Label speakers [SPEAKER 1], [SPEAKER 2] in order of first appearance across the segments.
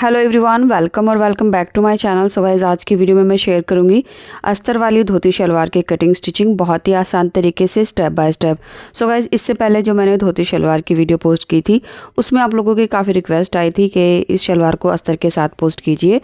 [SPEAKER 1] Hello everyone, welcome back to my channel. So guys, आज की video में मैं शेयर करूंगी अस्तर वाली धोती शलवार की कटिंग स्टिचिंग बहुत ही आसान तरीके से step by step. So guys, इससे पहले जो मैंने धोती शलवार की वीडियो पोस्ट की थी उसमें आप लोगों की काफ़ी रिक्वेस्ट आई थी कि इस शलवार को अस्तर के साथ पोस्ट कीजिए।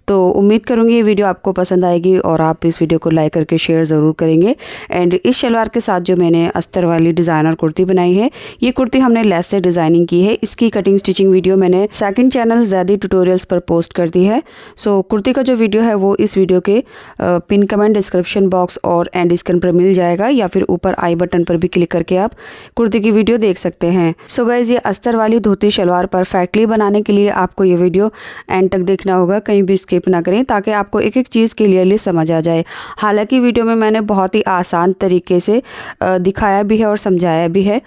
[SPEAKER 1] तो उम्मीद करूँगी ये वीडियो आपको पसंद आएगी और आप इस वीडियो को लाइक करके शेयर ज़रूर करेंगे। एंड इस शलवार के साथ जो मैंने अस्तर वाली डिज़ाइनर कुर्ती बनाई है, ये कुर्ती हमने लेस से डिज़ाइनिंग की है। इसकी कटिंग स्टिचिंग वीडियो मैंने सेकंड चैनल ज़ैदी ट्यूटोरियल्स पर पोस्ट कर दी है। सो कुर्ती का जो वीडियो है वो इस वीडियो के पिन कमेंट, डिस्क्रिप्शन बॉक्स और एंड स्क्रीन पर मिल जाएगा, या फिर ऊपर आई बटन पर भी क्लिक करके आप कुर्ती की वीडियो देख सकते हैं। सो गाइज़, ये अस्तर वाली धोती शलवार परफेक्टली बनाने के लिए आपको ये वीडियो एंड तक देखना होगा, कहीं भी स्किप ना करें, ताकि आपको एक एक चीज़ क्लियरली समझ आ जाए। हालांकि वीडियो में मैंने बहुत ही आसान तरीके से दिखाया भी है और समझाया भी है,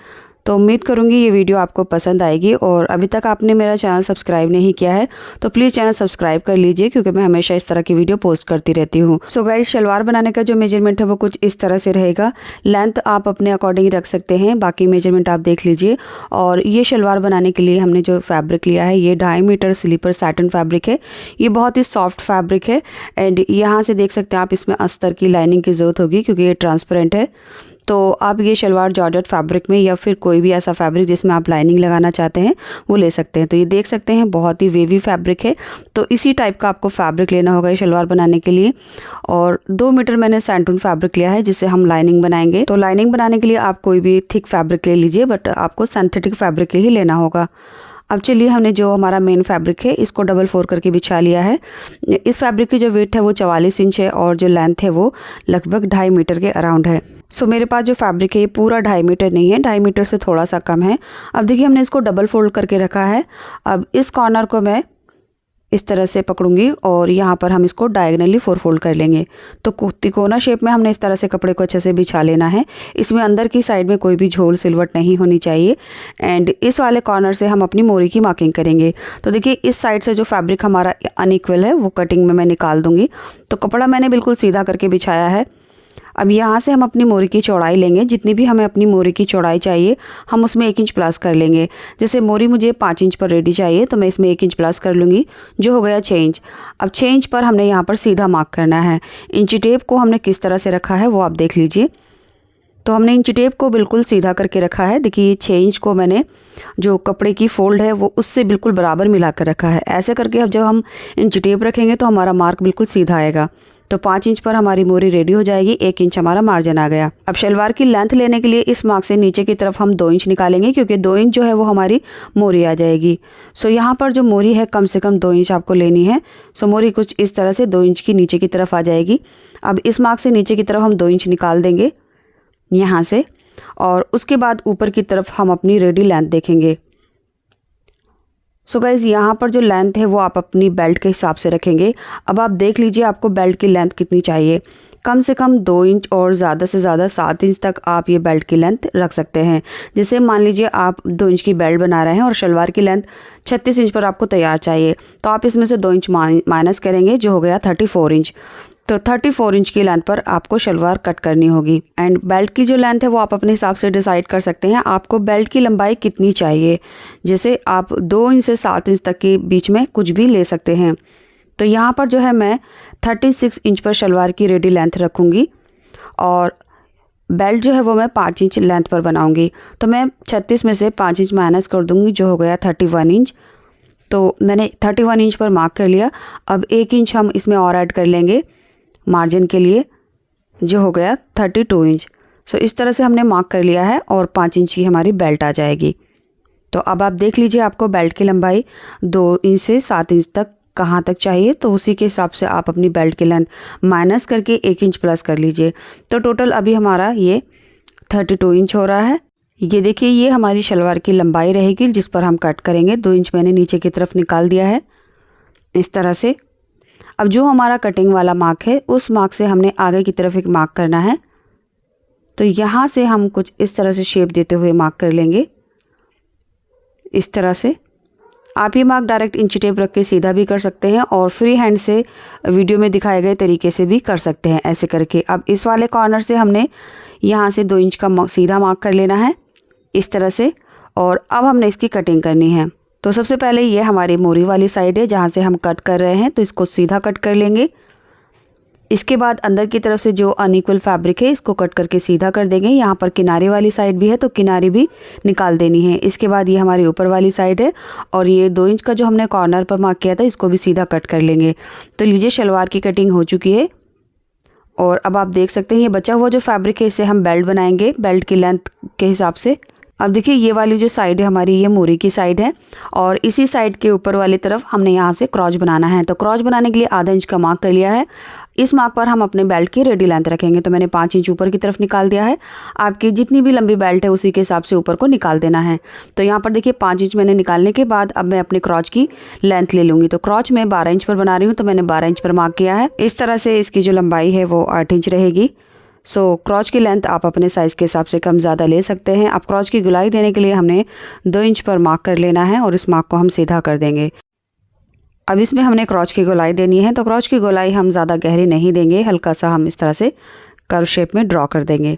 [SPEAKER 1] तो उम्मीद करूंगी ये वीडियो आपको पसंद आएगी। और अभी तक आपने मेरा चैनल सब्सक्राइब नहीं किया है तो प्लीज़ चैनल सब्सक्राइब कर लीजिए, क्योंकि मैं हमेशा इस तरह की वीडियो पोस्ट करती रहती हूँ। सो गाइस, शलवार बनाने का जो मेजरमेंट है वो कुछ इस तरह से रहेगा। लेंथ आप अपने अकॉर्डिंग रख सकते हैं, बाकी मेजरमेंट आप देख लीजिए। और ये शलवार बनाने के लिए हमने जो फैब्रिक लिया है ये 2.5 मीटर स्लीपर सैटिन फैब्रिक है। ये बहुत ही सॉफ्ट फैब्रिक है। एंड यहाँ से देख सकते हैं आप, इसमें अस्तर की लाइनिंग की ज़रूरत होगी क्योंकि ये ट्रांसपेरेंट है। तो आप ये शलवार जॉर्जेट फैब्रिक में या फिर कोई भी ऐसा फैब्रिक जिसमें आप लाइनिंग लगाना चाहते हैं वो ले सकते हैं। तो ये देख सकते हैं बहुत ही वेवी फैब्रिक है, तो इसी टाइप का आपको फैब्रिक लेना होगा ये शलवार बनाने के लिए। और 2 मीटर मैंने सैंटून फैब्रिक लिया है जिससे हम लाइनिंग बनाएंगे। तो लाइनिंग बनाने के लिए आप कोई भी थिक फैब्रिक ले लीजिए, बट आपको सिंथेटिक फैब्रिक ही लेना होगा। अब चलिए, हमने जो हमारा मेन फैब्रिक है इसको डबल फोल्ड करके बिछा लिया है। इस फैब्रिक की जो वेट है वो 44 इंच है और जो लेंथ है वो लगभग 2.5 मीटर के अराउंड है। सो मेरे पास जो फैब्रिक है ये पूरा 2.5 मीटर नहीं है, 2.5 मीटर से थोड़ा सा कम है। अब देखिए, हमने इसको डबल फोल्ड करके रखा है। अब इस कॉर्नर को मैं इस तरह से पकड़ूंगी और यहाँ पर हम इसको डायगनली 4 फोल्ड कर लेंगे। तो तिकोना शेप में हमने इस तरह से कपड़े को अच्छे से बिछा लेना है। इसमें अंदर की साइड में कोई भी झोल सिलवट नहीं होनी चाहिए। एंड इस वाले कॉर्नर से हम अपनी मोरी की मार्किंग करेंगे। तो देखिए, इस साइड से जो फैब्रिक हमारा अनइक्वल है वो कटिंग में मैं निकाल दूंगी। तो कपड़ा मैंने बिल्कुल सीधा करके बिछाया है। अब यहाँ से हम अपनी मोरी की चौड़ाई लेंगे, जितनी भी हमें अपनी मोरी की चौड़ाई चाहिए हम उसमें 1 इंच प्लस कर लेंगे। जैसे मोरी मुझे 5 इंच पर रेडी चाहिए तो मैं इसमें 1 इंच प्लस कर लूँगी, जो हो गया 6 इंच। अब 6 इंच पर हमने यहाँ पर सीधा मार्क करना है। इंची टेप को हमने किस तरह से रखा है वो आप देख लीजिए। तो हमने इंची टेप को बिल्कुल सीधा करके रखा है। देखिए, 6 इंच को मैंने जो कपड़े की फोल्ड है वो उससे बिल्कुल बराबर मिला कर रखा है। ऐसे करके अब जब हम इंची टेप रखेंगे तो हमारा मार्क बिल्कुल सीधा आएगा। तो 5 इंच पर हमारी मोरी रेडी हो जाएगी। 1 इंच हमारा मार्जिन आ गया। अब शलवार की लेंथ लेने के लिए इस मार्क से नीचे की तरफ हम 2 इंच निकालेंगे, क्योंकि 2 इंच जो है वो हमारी मोरी आ जाएगी। सो यहाँ पर जो मोरी है कम से कम 2 इंच आपको लेनी है। सो मोरी कुछ इस तरह से 2 इंच की नीचे की तरफ आ जाएगी। अब इस मार्क से नीचे की तरफ हम 2 इंच निकाल देंगे यहाँ से, और उसके बाद ऊपर की तरफ हम अपनी रेडी लेंथ देखेंगे। सो गाइज़, यहाँ पर जो लेंथ है वो आप अपनी बेल्ट के हिसाब से रखेंगे। अब आप देख लीजिए आपको बेल्ट की लेंथ कितनी चाहिए। कम से कम 2 इंच और ज़्यादा से ज़्यादा 7 इंच तक आप ये बेल्ट की लेंथ रख सकते हैं। जैसे मान लीजिए आप 2 इंच की बेल्ट बना रहे हैं और शलवार की लेंथ 36 इंच पर आपको तैयार चाहिए, तो आप इसमें से 2 इंच माइनस करेंगे, जो हो गया 34 इंच। तो 34 इंच की लेंथ पर आपको शलवार कट करनी होगी। एंड बेल्ट की जो लेंथ है वो आप अपने हिसाब से डिसाइड कर सकते हैं आपको बेल्ट की लंबाई कितनी चाहिए। जैसे आप 2 इंच से 7 इंच तक के बीच में कुछ भी ले सकते हैं। तो यहाँ पर जो है मैं 36 इंच पर शलवार की रेडी लेंथ रखूँगी और बेल्ट जो है वो मैं 5 इंच लेंथ पर बनाऊँगी। तो मैं 36 में से 5 इंच माइनस कर दूँगी, जो हो गया 31 इंच। तो मैंने 31 इंच पर मार्क कर लिया। अब 1 इंच हम इसमें और ऐड कर लेंगे मार्जिन के लिए, जो हो गया 32 इंच। सो इस तरह से हमने मार्क कर लिया है और 5 इंच की हमारी बेल्ट आ जाएगी। तो अब आप देख लीजिए आपको बेल्ट की लंबाई 2 इंच से 7 इंच तक कहाँ तक चाहिए, तो उसी के हिसाब से आप अपनी बेल्ट की लेंथ माइनस करके 1 इंच प्लस कर लीजिए। तो टोटल अभी हमारा ये 32 इंच हो रहा है। ये देखिए, ये हमारी शलवार की लंबाई रहेगी जिस पर हम कट करेंगे। 2 इंच मैंने नीचे की तरफ निकाल दिया है इस तरह से। अब जो हमारा कटिंग वाला मार्क है उस मार्क से हमने आगे की तरफ एक मार्क करना है। तो यहाँ से हम कुछ इस तरह से शेप देते हुए मार्क कर लेंगे इस तरह से। आप ये मार्क डायरेक्ट इंची टेप रख के सीधा भी कर सकते हैं और फ्री हैंड से वीडियो में दिखाए गए तरीके से भी कर सकते हैं ऐसे करके। अब इस वाले कॉर्नर से हमने यहाँ से 2 इंच का सीधा मार्क कर लेना है इस तरह से, और अब हमने इसकी कटिंग करनी है। तो सबसे पहले ये हमारी मोरी वाली साइड है जहाँ से हम कट कर रहे हैं, तो इसको सीधा कट कर लेंगे। इसके बाद अंदर की तरफ से जो अनइक्वल फैब्रिक है इसको कट करके सीधा कर देंगे। यहाँ पर किनारे वाली साइड भी है तो किनारे भी निकाल देनी है। इसके बाद ये हमारी ऊपर वाली साइड है और ये 2 इंच का जो हमने कॉर्नर पर मार्क किया था इसको भी सीधा कट कर लेंगे। तो लीजिए शलवार की कटिंग हो चुकी है और अब आप देख सकते हैं ये बचा हुआ जो फैब्रिक है इसे हम बेल्ट बनाएंगे बेल्ट की लेंथ के हिसाब से। अब देखिए ये वाली जो साइड है हमारी ये मोरी की साइड है और इसी साइड के ऊपर वाली तरफ हमने यहाँ से क्रॉच बनाना है। तो क्रॉच बनाने के लिए आधा इंच का मार्क कर लिया है। इस मार्क पर हम अपने बेल्ट की रेडी लेंथ रखेंगे। तो मैंने 5 इंच ऊपर की तरफ निकाल दिया है। आपकी जितनी भी लंबी बेल्ट है उसी के हिसाब से ऊपर को निकाल देना है। तो यहाँ पर देखिए 5 इंच मैंने निकालने के बाद अब मैं अपने क्रॉच की लेंथ ले लूँगी। तो क्रॉच मैं 12 इंच पर बना रही हूँ तो मैंने 12 इंच पर मार्क किया है। इस तरह से इसकी जो लंबाई है वो 8 इंच रहेगी। सो क्रॉच की लेंथ आप अपने साइज़ के हिसाब से कम ज़्यादा ले सकते हैं। अब क्रॉच की गुलाई देने के लिए हमने 2 इंच पर मार्क कर लेना है और इस मार्क को हम सीधा कर देंगे। अब इसमें हमने क्रॉच की गोलाई देनी है। तो क्रॉच की गोलाई हम ज़्यादा गहरी नहीं देंगे, हल्का सा हम इस तरह से कर्व शेप में ड्रॉ कर देंगे।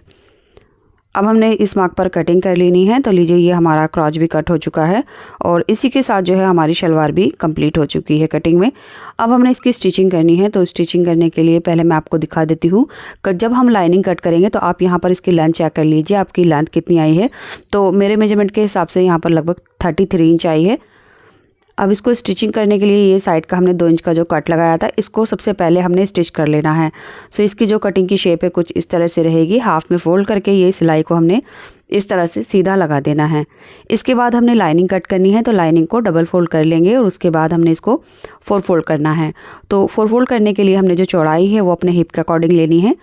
[SPEAKER 1] अब हमने इस मार्क पर कटिंग कर लेनी है। तो लीजिए ये हमारा क्रॉच भी कट हो चुका है और इसी के साथ जो है हमारी शलवार भी कंप्लीट हो चुकी है कटिंग में। अब हमने इसकी स्टिचिंग करनी है। तो स्टिचिंग करने के लिए पहले मैं आपको दिखा देती हूँ। जब हम लाइनिंग कट करेंगे तो आप यहाँ पर इसकी लेंथ चेक कर लीजिए, आपकी लेंथ कितनी आई है। तो मेरे मेजरमेंट के हिसाब से यहाँ पर लगभग 33 इंच आई है। अब इसको स्टिचिंग करने के लिए ये साइड का हमने 2 इंच का जो कट लगाया था इसको सबसे पहले हमने स्टिच कर लेना है। सो इसकी जो कटिंग की शेप है कुछ इस तरह से रहेगी। हाफ में फोल्ड करके ये सिलाई को हमने इस तरह से सीधा लगा देना है। इसके बाद हमने लाइनिंग कट करनी है। तो लाइनिंग को डबल फोल्ड कर लेंगे और उसके बाद हमने इसको 4 फोल्ड करना है। तो 4 फोल्ड करने के लिए हमने जो चौड़ाई है वो अपने हिप के अकॉर्डिंग लेनी है।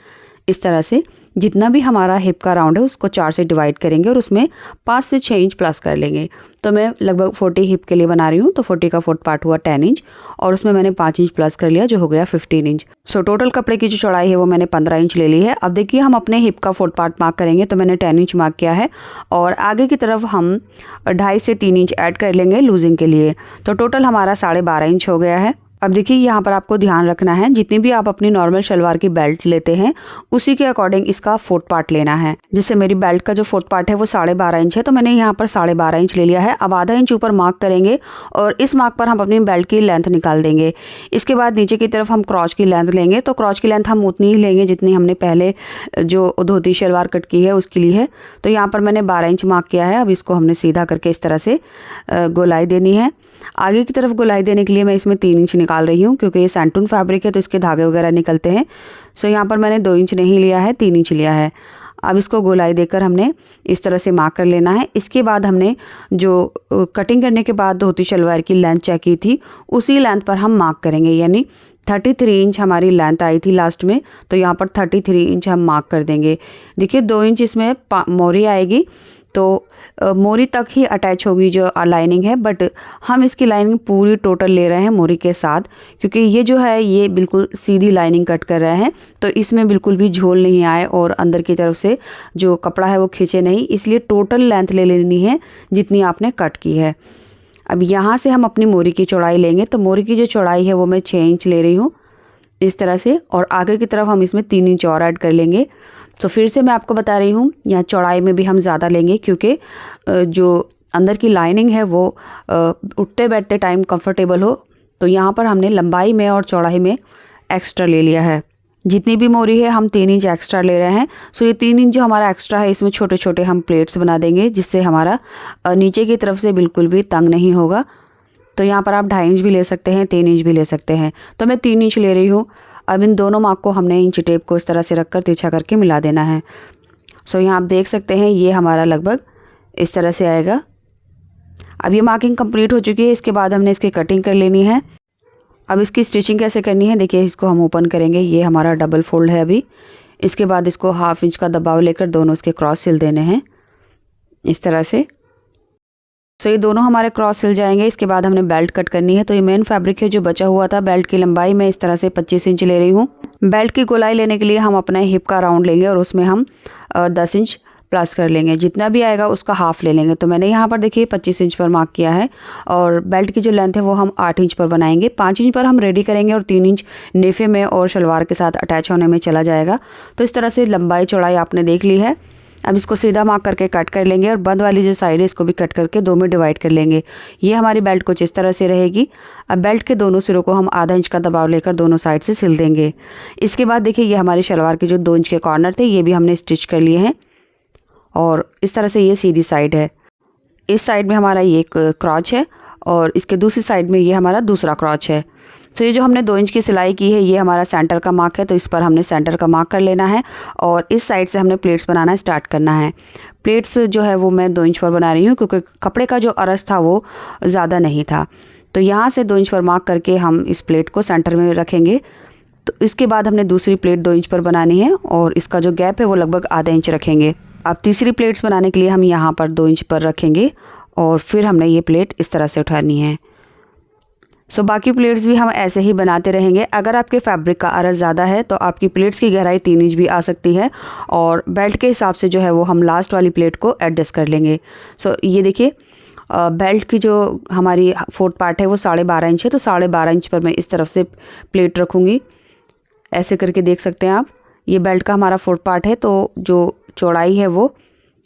[SPEAKER 1] इस तरह से जितना भी हमारा हिप का राउंड है उसको 4 से डिवाइड करेंगे और उसमें 5 से 6 इंच प्लस कर लेंगे। तो मैं लगभग 40 हिप के लिए बना रही हूँ। तो 40 का 4th पार्ट हुआ 10 इंच और उसमें मैंने 5 इंच प्लस कर लिया जो हो गया 15 इंच। सो टोटल कपड़े की जो चौड़ाई है वो मैंने 15 इंच ले ली है। अब देखिए हम अपने हिप का 4th पार्ट मार्क करेंगे। तो मैंने 10 इंच मार्क किया है और आगे की तरफ हम 2.5 से 3 इंच ऐड कर लेंगे लूजिंग के लिए। तो टोटल हमारा 12.5 इंच हो गया है। अब देखिए यहाँ पर आपको ध्यान रखना है जितनी भी आप अपनी नॉर्मल शलवार की बेल्ट लेते हैं उसी के अकॉर्डिंग इसका 4th पार्ट लेना है। जैसे मेरी बेल्ट का जो 4th पार्ट है वो 12.5 इंच है तो मैंने यहाँ पर 12.5 इंच ले लिया है। अब आधा इंच ऊपर मार्क करेंगे और इस मार्क पर हम अपनी बेल्ट की लेंथ निकाल देंगे। इसके बाद नीचे की तरफ हम क्रॉच की लेंथ लेंगे। तो क्रॉच की लेंथ हम उतनी ही लेंगे जितनी हमने पहले जो धोती शलवार कट की है उसके लिए है। तो यहाँ पर मैंने 12 इंच मार्क किया है। अब इसको हमने सीधा करके इस तरह से गोलाई देनी है। आगे की तरफ गोलाई देने के लिए मैं इसमें 3 इंच निकाल रही हूँ क्योंकि ये सैंटून फैब्रिक है तो इसके धागे वगैरह निकलते हैं। सो यहाँ पर मैंने 2 इंच नहीं लिया है, 3 इंच लिया है। अब इसको गोलाई देकर हमने इस तरह से मार्क कर लेना है। इसके बाद हमने जो कटिंग करने के बाद धोती शलवार की लेंथ चेक की थी उसी लेंथ पर हम मार्क करेंगे। यानी 33 इंच हमारी लेंथ आई थी लास्ट में। तो यहाँ पर 33 इंच हम मार्क कर देंगे। देखिए 2 इंच इसमें मोरी आएगी तो मोरी तक ही अटैच होगी जो लाइनिंग है, बट हम इसकी लाइनिंग पूरी टोटल ले रहे हैं मोरी के साथ क्योंकि ये जो है ये बिल्कुल सीधी लाइनिंग कट कर रहे हैं तो इसमें बिल्कुल भी झोल नहीं आए और अंदर की तरफ से जो कपड़ा है वो खींचे नहीं, इसलिए टोटल लेंथ ले लेनी है जितनी आपने कट की है। अब यहाँ से हम अपनी मोरी की चौड़ाई लेंगे। तो मोरी की जो चौड़ाई है वो मैं 6 इंच ले रही हूँ इस तरह से और आगे की तरफ हम इसमें 3 इंच और ऐड कर लेंगे। तो फिर से मैं आपको बता रही हूँ यहाँ चौड़ाई में भी हम ज़्यादा लेंगे क्योंकि जो अंदर की लाइनिंग है वो उठते बैठते टाइम कंफर्टेबल हो। तो यहाँ पर हमने लंबाई में और चौड़ाई में एक्स्ट्रा ले लिया है। जितनी भी मोरी है हम 3 इंच एक्स्ट्रा ले रहे हैं। सो ये 3 इंच जो हमारा एक्स्ट्रा है इसमें छोटे छोटे हम प्लेट्स बना देंगे जिससे हमारा नीचे की तरफ से बिल्कुल भी तंग नहीं होगा। तो यहाँ पर आप 2.5 इंच भी ले सकते हैं, 3 इंच भी ले सकते हैं। तो मैं 3 इंच ले रही हूँ। अब इन दोनों मार्क को हमने इंच टेप को इस तरह से रखकर तिरछा करके मिला देना है। सो यहाँ आप देख सकते हैं ये हमारा लगभग इस तरह से आएगा। अब ये मार्किंग कंप्लीट हो चुकी है। इसके बाद हमने इसकी कटिंग कर लेनी है। अब इसकी स्टिचिंग कैसे करनी है देखिए, इसको हम ओपन करेंगे। ये हमारा डबल फोल्ड है अभी। इसके बाद इसको 1/2 इंच का दबाव लेकर दोनों इसके क्रॉस सिल देने हैं इस तरह से। सो ये दोनों हमारे क्रॉस सिल जाएंगे। इसके बाद हमने बेल्ट कट करनी है। तो ये मेन फैब्रिक है जो बचा हुआ था। बेल्ट की लंबाई मैं इस तरह से 25 इंच ले रही हूँ। बेल्ट की गोलाई लेने के लिए हम अपने हिप का राउंड लेंगे और उसमें हम 10 इंच प्लस कर लेंगे। जितना भी आएगा उसका हाफ ले लेंगे। तो मैंने यहाँ पर देखिए 25 इंच पर मार्क किया है और बेल्ट की जो लेंथ है वो हम 8 इंच पर बनाएंगे। 5 इंच पर हम रेडी करेंगे और 3 इंच नेफे में और शलवार के साथ अटैच होने में चला जाएगा। तो इस तरह से लंबाई चौड़ाई आपने देख ली है। अब इसको सीधा मार्क करके कट कर लेंगे और बंद वाली जो साइड है इसको भी कट करके दो में डिवाइड कर लेंगे। ये हमारी बेल्ट कुछ इस तरह से रहेगी। अब बेल्ट के दोनों सिरों को हम आधा इंच का दबाव लेकर दोनों साइड से सिल देंगे। इसके बाद देखिए ये हमारी शलवार के जो 2 इंच के कॉर्नर थे ये भी हमने स्टिच कर लिए हैं और इस तरह से ये सीधी साइड है। इस साइड में हमारा ये एक क्रॉच है और इसके दूसरी साइड में ये हमारा दूसरा क्रॉच है। तो ये जो हमने 2 इंच की सिलाई की है ये हमारा सेंटर का मार्क है, तो इस पर हमने सेंटर का मार्क कर लेना है और इस साइड से हमने प्लेट्स बनाना स्टार्ट करना है। प्लेट्स जो है वो मैं 2 इंच पर बना रही हूँ क्योंकि कपड़े का जो अरस था वो ज़्यादा नहीं था। तो यहाँ से 2 इंच पर मार्क करके हम इस प्लेट को सेंटर में रखेंगे। तो इसके बाद हमने दूसरी प्लेट 2 इंच पर बनानी है और इसका जो गैप है वो लगभग आधा इंच रखेंगे। अब तीसरी प्लेट्स बनाने के लिए हम यहाँ पर 2 इंच पर रखेंगे और फिर हमने ये प्लेट इस तरह से उठानी है। बाकी प्लेट्स भी हम ऐसे ही बनाते रहेंगे। अगर आपके फैब्रिक का अरस ज़्यादा है तो आपकी प्लेट्स की गहराई 3 इंच भी आ सकती है और बेल्ट के हिसाब से जो है वो हम लास्ट वाली प्लेट को एडजस्ट कर लेंगे। ये देखिए बेल्ट की जो हमारी फोर्थ पार्ट है वो 12.5 इंच है, तो 12.5 इंच पर मैं इस तरफ से प्लेट रखूँगी। ऐसे करके देख सकते हैं आप, ये बेल्ट का हमारा फोर्थ पार्ट है तो जो चौड़ाई है वो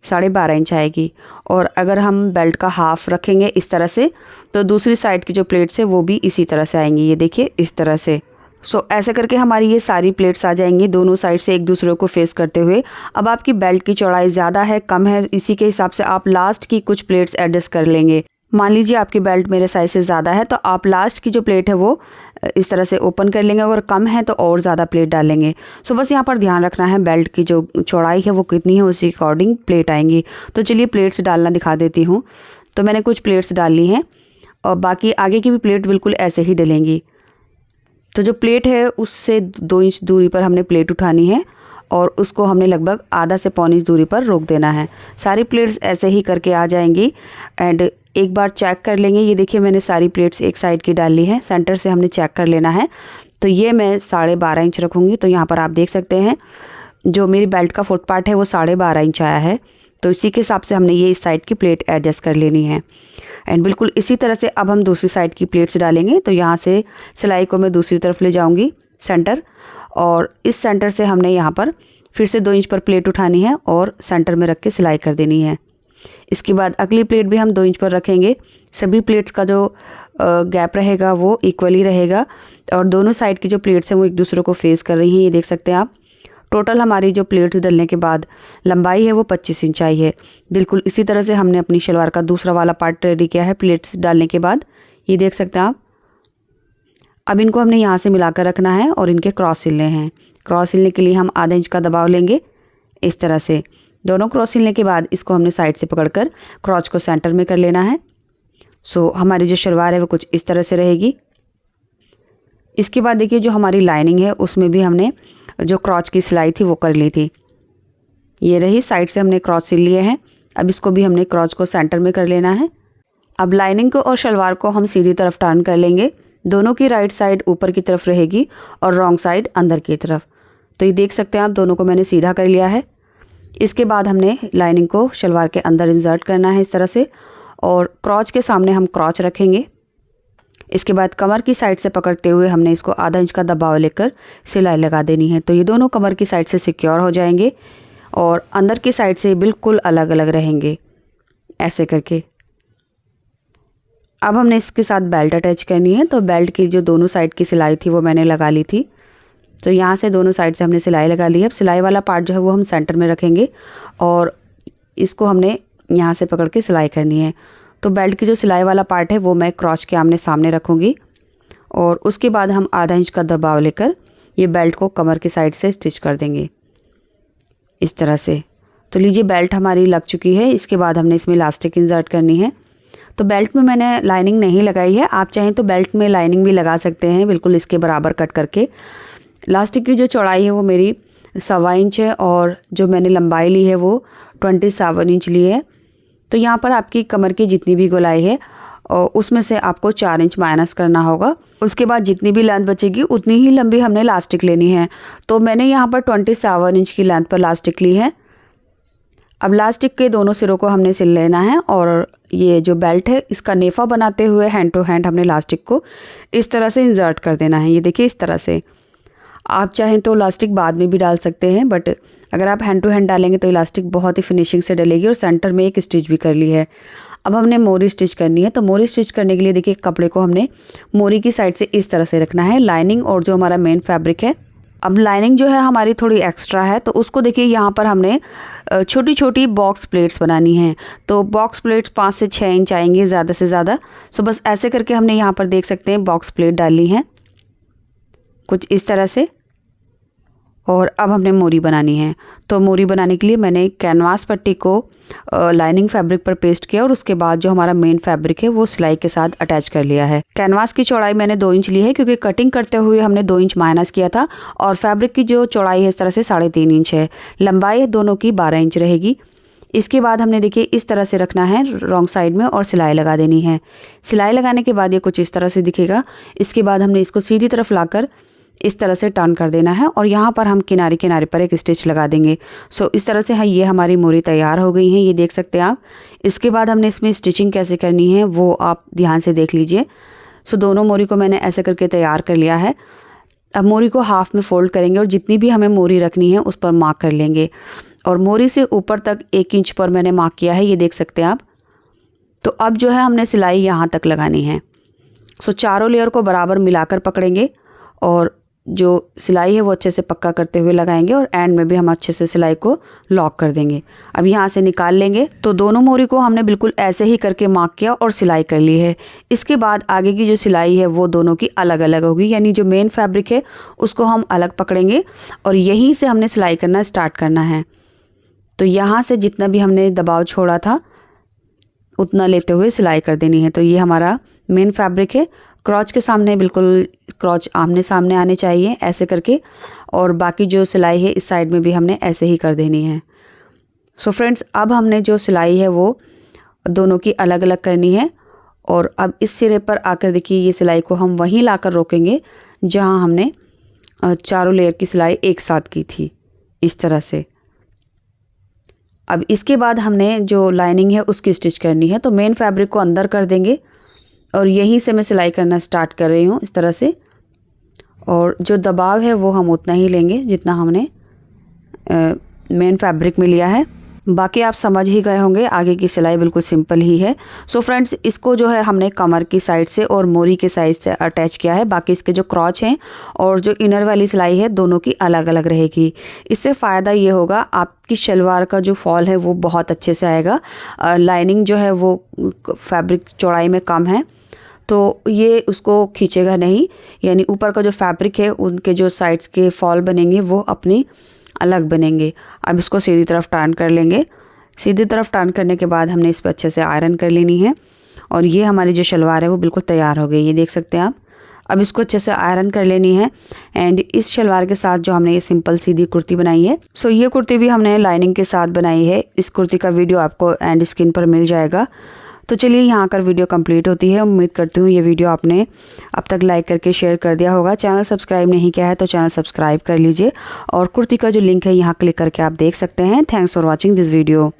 [SPEAKER 1] 12.5 इंच आएगी। और अगर हम बेल्ट का हाफ रखेंगे इस तरह से तो दूसरी साइड की जो प्लेट्स है वो भी इसी तरह से आएंगी। ये देखिए इस तरह से। ऐसे करके हमारी ये सारी प्लेट्स आ जाएंगी दोनों साइड से एक दूसरे को फेस करते हुए। अब आपकी बेल्ट की चौड़ाई ज़्यादा है कम है, इसी के हिसाब से आप लास्ट की कुछ प्लेट्स एडजस्ट कर लेंगे। मान लीजिए आपकी बेल्ट मेरे साइज से ज़्यादा है तो आप लास्ट की जो प्लेट है वो इस तरह से ओपन कर लेंगे, अगर कम है तो और ज़्यादा प्लेट डालेंगे। बस यहाँ पर ध्यान रखना है बेल्ट की जो चौड़ाई है वो कितनी है उसी के अकॉर्डिंग प्लेट आएंगी। तो चलिए प्लेट्स डालना दिखा देती हूँ। तो मैंने कुछ प्लेट्स डाल ली हैं और बाकी आगे की भी प्लेट बिल्कुल ऐसे ही डलेंगी। तो जो प्लेट है उससे 2 इंच दूरी पर हमने प्लेट उठानी है और उसको हमने लगभग आधा से पौनी इंच दूरी पर रोक देना है। सारी प्लेट्स ऐसे ही करके आ जाएंगी एंड एक बार चेक कर लेंगे। ये देखिए मैंने सारी प्लेट्स एक साइड की डाल ली है, सेंटर से हमने चेक कर लेना है। तो ये मैं 12.5 इंच रखूँगी। तो यहाँ पर आप देख सकते हैं जो मेरी बेल्ट का फोर्थ पार्ट है वो 12.5 इंच आया है, तो इसी के हिसाब से हमने ये इस साइड की प्लेट एडजस्ट कर लेनी है। एंड बिल्कुल इसी तरह से अब हम दूसरी साइड की प्लेट्स डालेंगे। तो यहाँ से सिलाई को मैं दूसरी तरफ ले जाऊँगी सेंटर, और इस सेंटर से हमने यहाँ पर फिर से 2 इंच पर प्लेट उठानी है और सेंटर में रख के सिलाई कर देनी है। इसके बाद अगली प्लेट भी हम 2 इंच पर रखेंगे। सभी प्लेट्स का जो गैप रहेगा वो इक्वली रहेगा और दोनों साइड की जो प्लेट्स हैं वो एक दूसरे को फेस कर रही हैं। ये देख सकते हैं आप। टोटल हमारी जो प्लेट्स डलने के बाद लंबाई है वो 25 इंच आई है। बिल्कुल इसी तरह से हमने अपनी शलवार का दूसरा वाला पार्ट रेडी किया है प्लेट्स डालने के बाद। ये देख सकते हैं आप। अब इनको हमने यहाँ से मिलाकर रखना है और इनके क्रॉस सिलने हैं। क्रॉस सिलने के लिए हम आधा इंच का दबाव लेंगे इस तरह से। दोनों क्रॉस सिलने के बाद इसको हमने साइड से पकड़कर क्रॉच को सेंटर में कर लेना है। हमारी जो शलवार है वो कुछ इस तरह से रहेगी। इसके बाद देखिए जो हमारी लाइनिंग है उसमें भी हमने जो क्रॉच की सिलाई थी वो कर ली थी। ये रही, साइड से हमने क्रॉच सिल लिए हैं। अब इसको भी हमने क्रॉच को सेंटर में कर लेना है। अब लाइनिंग को और शलवार को हम सीधी तरफ टर्न कर लेंगे। दोनों की राइट साइड ऊपर की तरफ रहेगी और रॉन्ग साइड अंदर की तरफ। तो ये देख सकते हैं आप, दोनों को मैंने सीधा कर लिया है। इसके बाद हमने लाइनिंग को शलवार के अंदर इंसर्ट करना है इस तरह से, और क्रॉच के सामने हम क्रॉच रखेंगे। इसके बाद कमर की साइड से पकड़ते हुए हमने इसको आधा इंच का दबाव लेकर सिलाई लगा देनी है। तो ये दोनों कमर की साइड से सिक्योर हो जाएंगे और अंदर की साइड से बिल्कुल अलग अलग रहेंगे ऐसे करके। अब हमने इसके साथ बेल्ट अटैच करनी है। तो बेल्ट की जो दोनों साइड की सिलाई थी वो मैंने लगा ली थी। तो यहाँ से दोनों साइड से हमने सिलाई लगा ली है। अब सिलाई वाला पार्ट जो है वो हम सेंटर में रखेंगे और इसको हमने यहाँ से पकड़ के सिलाई करनी है। तो बेल्ट की जो सिलाई वाला पार्ट है वो मैं क्रॉच के आमने सामने रखूँगी और उसके बाद हम आधा इंच का दबाव लेकर ये बेल्ट को कमर की साइड से स्टिच कर देंगे इस तरह से। तो लीजिए बेल्ट हमारी लग चुकी है। इसके बाद हमने इसमें इलास्टिक इंसर्ट करनी है। तो बेल्ट में मैंने लाइनिंग नहीं लगाई है, आप चाहें तो बेल्ट में लाइनिंग भी लगा सकते हैं बिल्कुल इसके बराबर कट करके। इलास्टिक की जो चौड़ाई है वो मेरी 1.25 इंच है और जो मैंने लंबाई ली है वो 27 इंच ली है। तो यहाँ पर आपकी कमर की जितनी भी गोलाई है और उसमें से आपको 4 इंच माइनस करना होगा। उसके बाद जितनी भी लेंथ बचेगी उतनी ही लंबी हमने इलास्टिक लेनी है। तो मैंने यहाँ पर 27 इंच की लेंथ पर इलास्टिक ली है। अब इलास्टिक के दोनों सिरों को हमने सिल लेना है और ये जो बेल्ट है इसका नेफा बनाते हुए हैंड टू हैंड हमने इलास्टिक को इस तरह से इंसर्ट कर देना है। ये देखिए इस तरह से। आप चाहें तो इलास्टिक बाद में भी डाल सकते हैं, बट अगर आप हैंड टू हैंड डालेंगे तो इलास्टिक बहुत ही फिनिशिंग से डलेगी। और सेंटर में एक स्टिच भी कर ली है। अब हमने मोरी स्टिच करनी है। तो मोरी स्टिच करने के लिए देखिए कपड़े को हमने मोरी की साइड से इस तरह से रखना है, लाइनिंग और जो हमारा मेन फैब्रिक है। अब लाइनिंग जो है हमारी थोड़ी एक्स्ट्रा है, तो उसको देखिए यहाँ पर हमने छोटी छोटी बॉक्स प्लेट्स बनानी है। तो बॉक्स प्लेट्स 5 से 6 इंच आएंगे ज़्यादा से ज़्यादा। सो बस ऐसे करके हमने यहाँ पर देख सकते हैं बॉक्स प्लेट डाली है कुछ इस तरह से। और अब हमने मोरी बनानी है। तो मोरी बनाने के लिए मैंने कैनवास पट्टी को लाइनिंग फैब्रिक पर पेस्ट किया और उसके बाद जो हमारा मेन फैब्रिक है वो सिलाई के साथ अटैच कर लिया है। कैनवास की चौड़ाई मैंने 2 इंच ली है, क्योंकि कटिंग करते हुए हमने 2 इंच माइनस किया था। और फैब्रिक की जो चौड़ाई है इस तरह से 3.5 इंच है। लंबाई दोनों की 12 इंच रहेगी। इसके बाद हमने देखिए इस तरह से रखना है रॉन्ग साइड में और सिलाई लगा देनी है। सिलाई लगाने के बाद ये कुछ इस तरह से दिखेगा। इसके बाद हमने इसको सीधी तरफ लाकर इस तरह से टर्न कर देना है और यहाँ पर हम किनारे किनारे पर एक स्टिच लगा देंगे। सो इस तरह से ये हमारी मोरी तैयार हो गई है, ये देख सकते हैं आप। इसके बाद हमने इसमें स्टिचिंग कैसे करनी है वो आप ध्यान से देख लीजिए। सो दोनों मोरी को मैंने ऐसे करके तैयार कर लिया है। अब मोरी को हाफ में फोल्ड करेंगे और जितनी भी हमें मोरी रखनी है उस पर मार्क कर लेंगे। और मोरी से ऊपर तक 1 इंच पर मैंने मार्क किया है, ये देख सकते हैं आप। तो अब जो है हमने सिलाई यहाँ तक लगानी है। सो चारों लेयर को बराबर मिलाकर पकड़ेंगे और जो सिलाई है वो अच्छे से पक्का करते हुए लगाएंगे और एंड में भी हम अच्छे से सिलाई को लॉक कर देंगे। अब यहाँ से निकाल लेंगे। तो दोनों मोरी को हमने बिल्कुल ऐसे ही करके मार्क किया और सिलाई कर ली है। इसके बाद आगे की जो सिलाई है वो दोनों की अलग अलग होगी, यानी जो मेन फैब्रिक है उसको हम अलग पकड़ेंगे और यहीं से हमने सिलाई करना स्टार्ट करना है। तो यहाँ से जितना भी हमने दबाव छोड़ा था उतना लेते हुए सिलाई कर देनी है। तो ये हमारा मेन फैब्रिक है। क्रॉच के सामने बिल्कुल क्रॉच आमने सामने आने चाहिए ऐसे करके। और बाकी जो सिलाई है इस साइड में भी हमने ऐसे ही कर देनी है। सो फ्रेंड्स, अब हमने जो सिलाई है वो दोनों की अलग अलग करनी है। और अब इस सिरे पर आकर देखिए ये सिलाई को हम वहीं लाकर रोकेंगे जहां हमने चारों लेयर की सिलाई एक साथ की थी, इस तरह से। अब इसके बाद हमने जो लाइनिंग है उसकी स्टिच करनी है। तो मेन फैब्रिक को अंदर कर देंगे और यहीं से मैं सिलाई करना स्टार्ट कर रही हूँ इस तरह से। और जो दबाव है वो हम उतना ही लेंगे जितना हमने मेन फैब्रिक में लिया है। बाकी आप समझ ही गए होंगे, आगे की सिलाई बिल्कुल सिंपल ही है। सो फ्रेंड्स, इसको जो है हमने कमर की साइड से और मोरी के साइड से अटैच किया है। बाकी इसके जो क्रॉच हैं और जो इनर वाली सिलाई है दोनों की अलग अलग रहेगी। इससे फ़ायदा ये होगा आपकी शलवार का जो फॉल है वो बहुत अच्छे से आएगा। लाइनिंग जो है वो फैब्रिक चौड़ाई में कम है तो ये उसको खींचेगा नहीं, यानी ऊपर का जो फैब्रिक है उनके जो साइड्स के फॉल बनेंगे वो अपनी अलग बनेंगे। अब इसको सीधी तरफ टर्न कर लेंगे। सीधी तरफ टर्न करने के बाद हमने इस पर अच्छे से आयरन कर लेनी है और ये हमारी जो शलवार है वो बिल्कुल तैयार हो गई, ये देख सकते हैं आप। अब इसको अच्छे से आयरन कर लेनी है। एंड इस शलवार के साथ जो हमने ये सिंपल सीधी कुर्ती बनाई है, सो ये कुर्ती भी हमने लाइनिंग के साथ बनाई है। इस कुर्ती का वीडियो आपको एंड स्क्रीन पर मिल जाएगा। तो चलिए यहाँ कर वीडियो कंप्लीट होती है। उम्मीद करती हूँ ये वीडियो आपने अब तक लाइक करके शेयर कर दिया होगा। चैनल सब्सक्राइब नहीं किया है तो चैनल सब्सक्राइब कर लीजिए और कुर्ती का जो लिंक है यहाँ क्लिक करके आप देख सकते हैं। Thanks for watching this video.